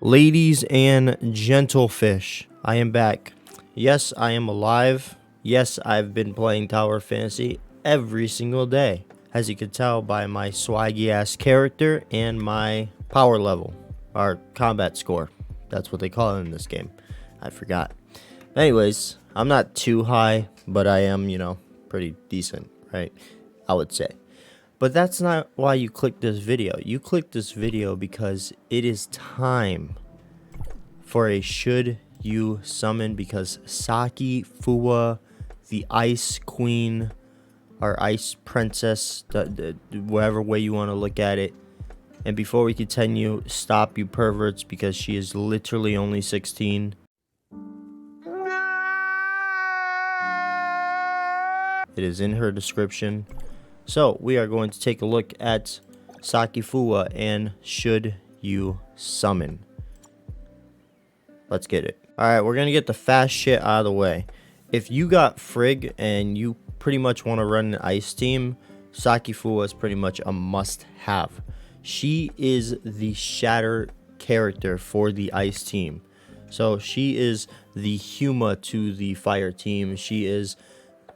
Ladies and gentlefish, I am back. Yes, I am alive. Yes, I've been playing Tower Fantasy every single day, as you can tell by my swaggy ass character and my power level, our combat score. That's what they call it in this game. I forgot. Anyways, I'm not too high, but I am, pretty decent, right? I would say. But that's not why you clicked this video. You clicked this video because it is time for a should you summon, because SAKI FUWA, the Ice Queen, or Ice Princess, whatever way you want to look at it. And before we continue, stop, you perverts, because she is literally only 16. It is in her description. So we are going to take a look at SAKI FUWA and should you summon. Let's get it. Alright, we're going to get the fast shit out of the way. If you got Frigg and you pretty much want to run an ice team, SAKI FUWA is pretty much a must-have. She is the shatter character for the ice team. So she is the Huma to the fire team. She is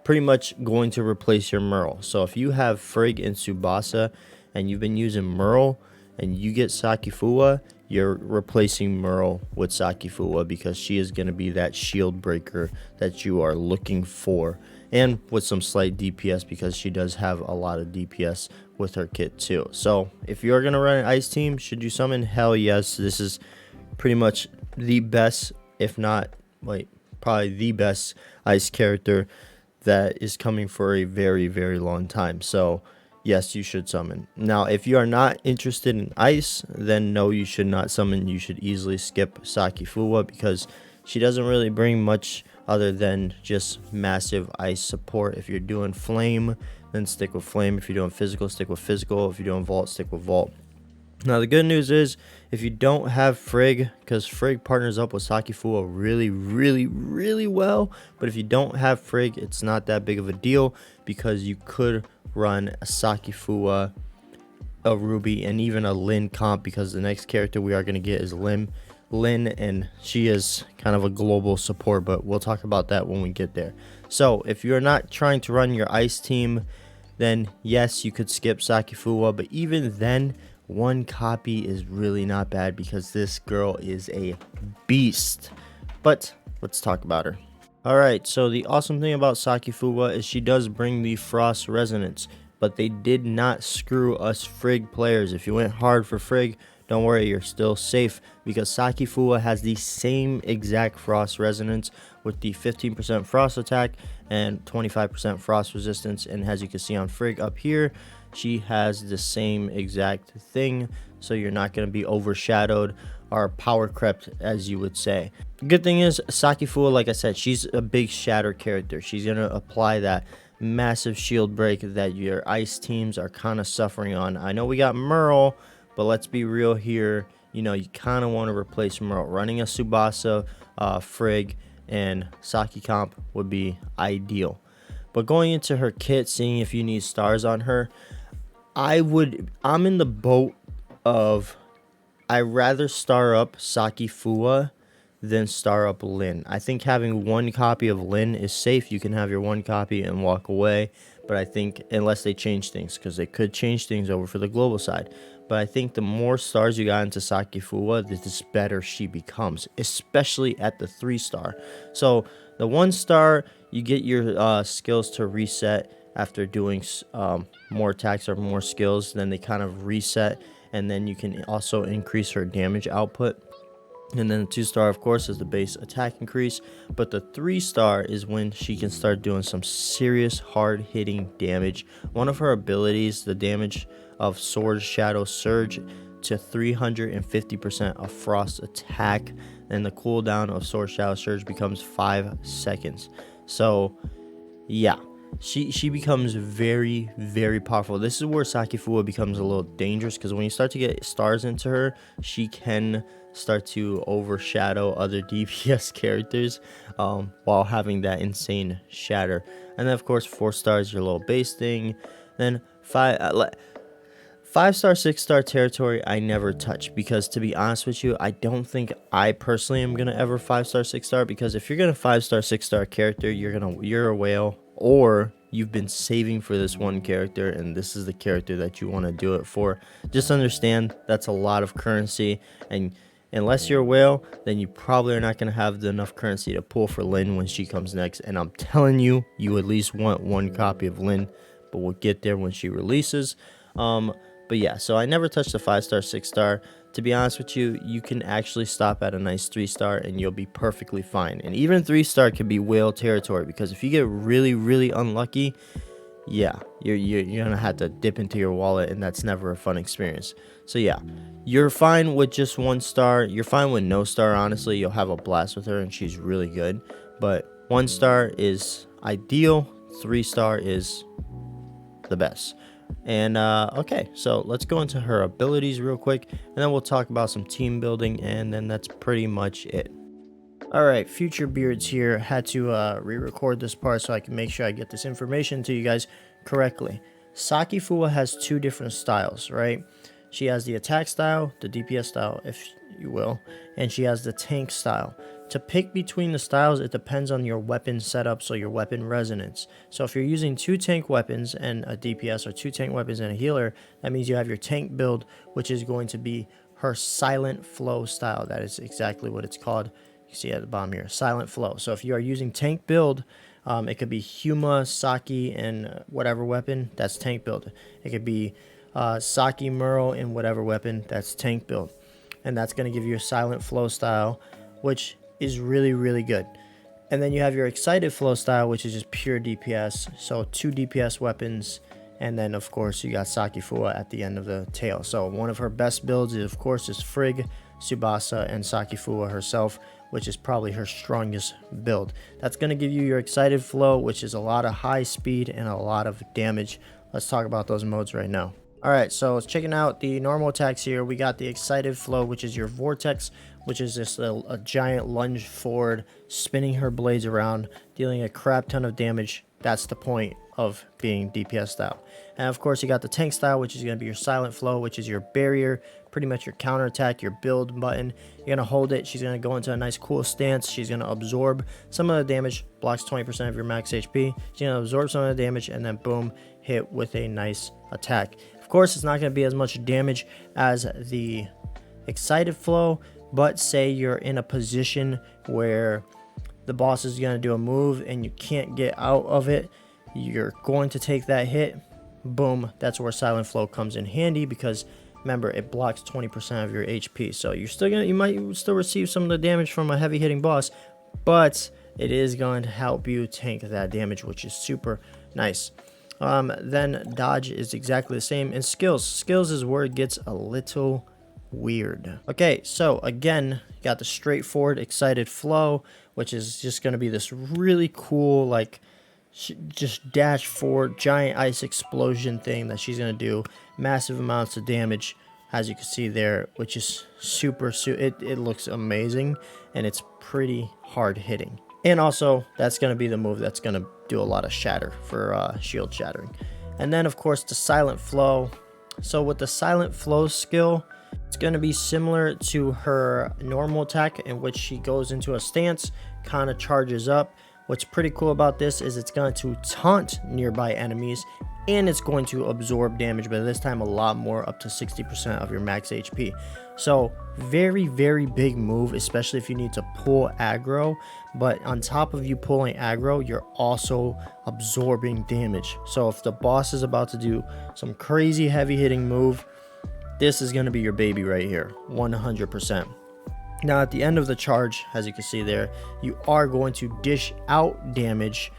pretty much going to replace your Merle. So if you have Frigg and Tsubasa and you've been using Merle and you get SAKI FUWA, you're replacing Merle with SAKI FUWA, because she is going to be that shield breaker that you are looking for, and with some slight DPS, because she does have a lot of DPS with her kit too. So if you're going to run an ice team, should you summon? Hell yes. This is pretty much the best, if not probably the best ice character that is coming for a very, very long time. So yes, you should summon. Now, if you are not interested in ice, then no, you should not summon. You should easily skip SAKI FUWA, because she doesn't really bring much other than just massive ice support. If you're doing flame, then stick with flame. If you're doing physical, stick with physical. If you're doing vault, stick with vault. Now, the good news is, if you don't have Frigg, because Frigg partners up with SAKI FUWA really, really, really well, but if you don't have Frigg, it's not that big of a deal, because you could run a SAKI FUWA, a Ruby, and even a Lynn comp, because the next character we are going to get is Lynn, and she is kind of a global support, but we'll talk about that when we get there. So if you're not trying to run your ice team, then yes, you could skip SAKI FUWA, but even then, one copy is really not bad, because this girl is a beast. But let's talk about her. Alright, so the awesome thing about SAKI FUWA is she does bring the Frost Resonance, but they did not screw us Frigg players. If you went hard for Frigg, don't worry, you're still safe, because SAKI FUWA has the same exact Frost Resonance with the 15% Frost attack and 25% Frost resistance. And as you can see on Frigg up here, she has the same exact thing, so you're not going to be overshadowed or power crept, as you would say. The good thing is, SAKI FUWA, like I said, she's a big shatter character. She's going to apply that massive shield break that your ice teams are kind of suffering on. I know we got Merle, but let's be real here. You kind of want to replace Merle. Running a Tsubasa, Frigg, and SAKI comp would be ideal. But going into her kit, seeing if you need stars on her, I'm in the boat of, I'd rather star up SAKI FUWA than star up Lynn. I think having one copy of Lynn is safe. You can have your one copy and walk away. But I think, unless they change things, because they could change things over for the global side. But I think the more stars you got into SAKI FUWA, the better she becomes, especially at the 3-star. So the 1-star, you get your skills to reset after doing more attacks or more skills. Then they kind of reset, and then you can also increase her damage output. And then the 2-star, of course, is the base attack increase. But the 3-star is when she can start doing some serious hard-hitting damage. One of her abilities, the damage of Sword Shadow Surge to 350% of Frost attack. And the cooldown of Sword Shadow Surge becomes 5 seconds. So, yeah. She becomes very, very powerful. This is where SAKI FUWA becomes a little dangerous, because when you start to get stars into her, she can start to overshadow other DPS characters while having that insane shatter. And then, of course, 4 stars, your little base thing. Then 5 5-star, 6-star territory I never touch, because to be honest with you, I don't think I personally am gonna ever 5-star, 6-star, because if you're gonna 5-star, 6-star character, you're a whale, or you've been saving for this one character and this is the character that you want to do it for. Just understand that's a lot of currency, and unless you're a whale, then you probably are not going to have enough currency to pull for Lynn when she comes next. And I'm telling you, you at least want one copy of Lynn, but we'll get there when she releases. But yeah, so I never touched the 5-star, 6-star. To be honest with you, you can actually stop at a nice 3-star and you'll be perfectly fine. And even 3-star can be whale territory, because if you get really, really unlucky, yeah, you're gonna have to dip into your wallet, and that's never a fun experience. So yeah, you're fine with just 1 star. You're fine with no star, honestly. You'll have a blast with her and she's really good. But 1 star is ideal. 3-star is the best. And okay, so let's go into her abilities real quick, and then we'll talk about some team building, and then that's pretty much it. Alright, future beards here. Had to re-record this part so I can make sure I get this information to you guys correctly. SAKI FUWA has 2 different styles, right? She has the attack style, the DPS style, if you will, and she has the tank style. To pick between the styles, it depends on your weapon setup, so your weapon resonance. So if you're using 2 tank weapons and a DPS, or 2 tank weapons and a healer, that means you have your tank build, which is going to be her silent flow style. That is exactly what it's called. You see at the bottom here, silent flow. So if you are using tank build, it could be Huma, Saki, and whatever weapon, that's tank build. It could be Saki, Merle, and whatever weapon, that's tank build. And that's going to give you a silent flow style, which is really, really good. And then you have your excited flow style, which is just pure DPS. So 2 DPS weapons, and then of course you got SAKI FUWA at the end of the tail. So one of her best builds is, of course, is Frigg, Tsubasa, and SAKI FUWA herself, which is probably her strongest build. That's going to give you your excited flow, which is a lot of high speed and a lot of damage. Let's talk about those modes right now. Alright, so checking out the normal attacks here. We got the excited flow, which is your vortex, which is just a giant lunge forward, spinning her blades around, dealing a crap ton of damage. That's the point of being DPS style. And of course you got the tank style, which is going to be your silent flow, which is your barrier, pretty much your counter attack, your build button. You're going to hold it, she's going to go into a nice cool stance, she's going to absorb some of the damage, blocks 20% of your max HP, she's going to absorb some of the damage, and then boom, hit with a nice attack. Of course, it's not going to be as much damage as the excited flow, but say you're in a position where the boss is going to do a move and you can't get out of it, you're going to take that hit, boom, that's where silent flow comes in handy, because remember, it blocks 20% of your HP. So you might still receive some of the damage from a heavy hitting boss, but it is going to help you tank that damage, which is super nice. Then dodge is exactly the same, and skills is where it gets a little weird. Okay, so again, you got the straightforward excited flow, which is just going to be this really cool, like, just dash forward giant ice explosion thing that she's going to do massive amounts of damage, as you can see there, which is it looks amazing, and it's pretty hard hitting. And also, that's going to be the move that's going to do a lot of shatter for shield shattering. And then, of course, the silent flow. So with the silent flow skill, it's going to be similar to her normal attack, in which she goes into a stance, kind of charges up. What's pretty cool about this is it's going to taunt nearby enemies, and it's going to absorb damage, but this time a lot more, up to 60% of your max HP. So very, very big move, especially if you need to pull aggro. But on top of you pulling aggro, you're also absorbing damage. So if the boss is about to do some crazy heavy hitting move, this is going to be your baby right here, 100%. Now at the end of the charge, as you can see there, you are going to dish out damage,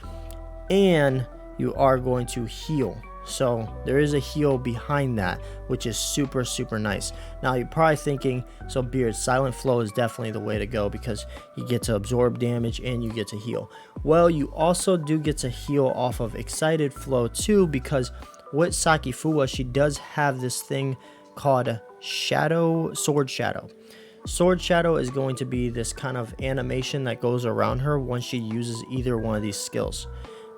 and you are going to heal. So there is a heal behind that, which is super, super nice. Now you're probably thinking, so Beard, silent flow is definitely the way to go, because you get to absorb damage and you get to heal. Well, you also do get to heal off of excited flow too, because with SAKI FUWA, she does have this thing called sword shadow. Sword shadow is going to be this kind of animation that goes around her once she uses either one of these skills.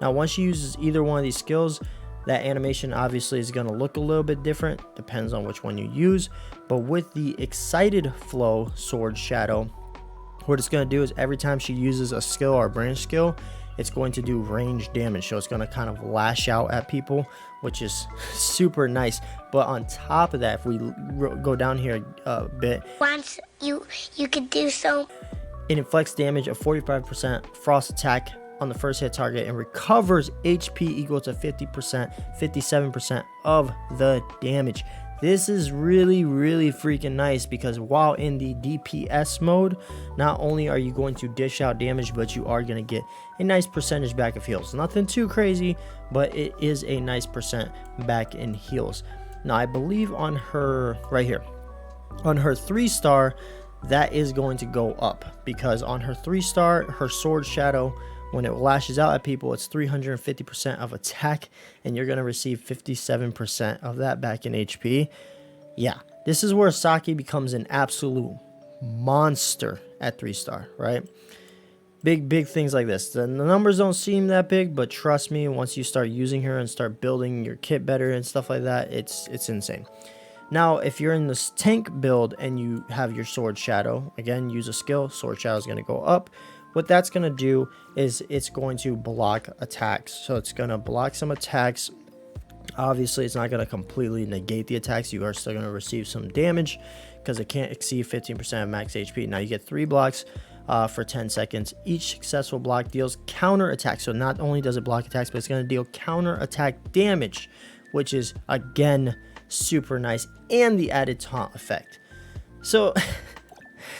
Now once she uses either one of these skills, That animation obviously is going to look a little bit different, depends on which one you use. But with the Excited Flow Sword Shadow, what it's going to do is every time she uses a skill or a branch skill, it's going to do range damage. So it's going to kind of lash out at people, which is super nice. But on top of that, if we go down here a bit, Once you could do so, it inflicts damage of 45% frost attack on the first hit target and recovers HP equal to 50%, 57% of the damage. This is really freaking nice, because while in the DPS mode, not only are you going to dish out damage, but you are going to get a nice percentage back of heals. Nothing too crazy, but it is a nice percent back in heals. Now I believe on her right here, on her 3-star, that is going to go up, because on her 3-star, her sword shadow, when it lashes out at people, it's 350% of attack, and you're going to receive 57% of that back in HP. Yeah, this is where Saki becomes an absolute monster at 3-star, right? Big things like this. The numbers don't seem that big, but trust me, once you start using her and start building your kit better and stuff like that, it's insane. Now, if you're in this tank build and you have your sword shadow, again, use a skill, sword shadow is going to go up. What that's going to do is it's going to block attacks. So it's going to block some attacks. Obviously, it's not going to completely negate the attacks. You are still going to receive some damage, because it can't exceed 15% of max HP. Now you get 3 blocks for 10 seconds. Each successful block deals counter attack. So not only does it block attacks, but it's going to deal counter attack damage, which is, again, super nice. And the added taunt effect. So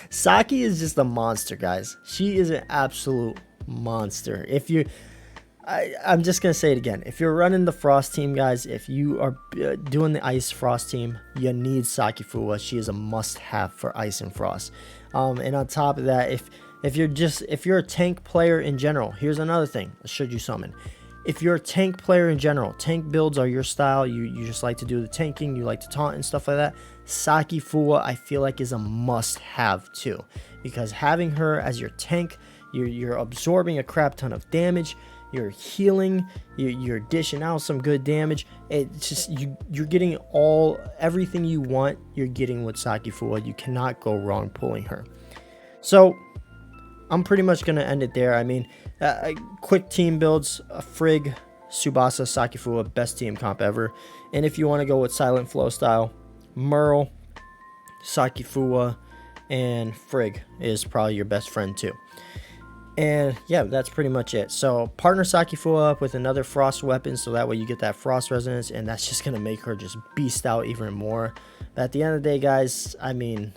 Saki is just a monster, guys. She is an absolute monster. If you, I'm just gonna say it again. If you're running the Frost team, guys, if you are doing the Ice Frost team, you need SAKI FUWA. She is a must-have for Ice and Frost. And on top of that, if you're a tank player in general, here's another thing. Should you summon? If you're a tank player in general, tank builds are your style, you just like to do the tanking, you like to taunt and stuff like that, SAKI FUWA I feel like is a must-have too, because having her as your tank, you're absorbing a crap ton of damage, you're healing, you're dishing out some good damage. It's just you're getting everything you want, you're getting with SAKI FUWA. You cannot go wrong pulling her. So I'm pretty much going to end it there. I mean, quick team builds, Frigg, Tsubasa, SAKI FUWA, best team comp ever. And if you want to go with Silent Flow style, Merle, SAKI FUWA, and Frigg is probably your best friend too. And yeah, that's pretty much it. So partner SAKI FUWA up with another Frost weapon, so that way you get that Frost resonance, and that's just going to make her just beast out even more. But at the end of the day, guys, I mean,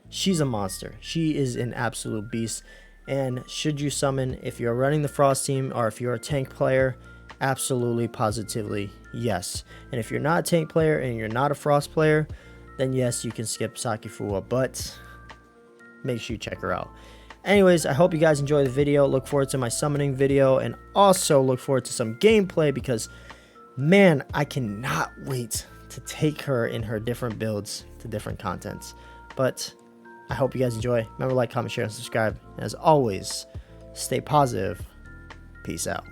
she's a monster. She is an absolute beast. And should you summon, if you're running the Frost team or if you're a tank player, absolutely, positively, yes. And if you're not a tank player and you're not a Frost player, then yes, you can skip SAKI FUWA, but make sure you check her out. Anyways, I hope you guys enjoyed the video. Look forward to my summoning video, and also look forward to some gameplay, because, man, I cannot wait to take her in her different builds to different contents. But I hope you guys enjoy. Remember, like, comment, share, and subscribe. And as always, stay positive. Peace out.